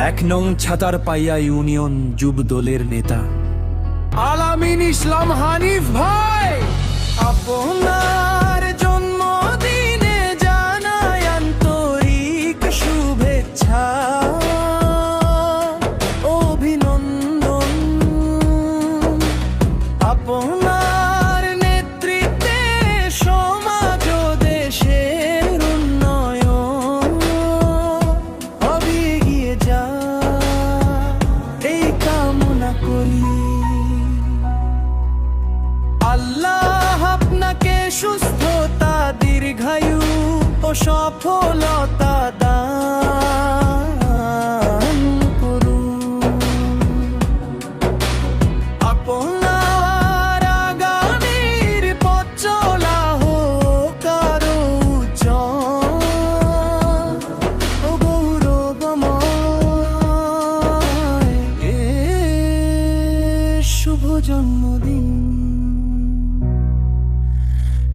1 নং ছাতার পাইয়া ইউনিয়ন যুব দলের নেতা আলামিন ইসলাম হানিফ ভাই। আপনার জন্মদিনে জানাই আন্তরিক শুভেচ্ছা, অভিনন্দন। আপনার নেতৃত্বে সমাজ ও দেশের উন্নয়ন হবে এগিয়ে যা, এই কামনা করি। আল্লাহ আপনাকে সুস্থতা, দীর্ঘায়ু ও সফলতা দান করুন। আপনার আগামীর পথ চলা হোক আরো উজ্জ্বল ও গৌরবময়। শুভ জন্মদিন।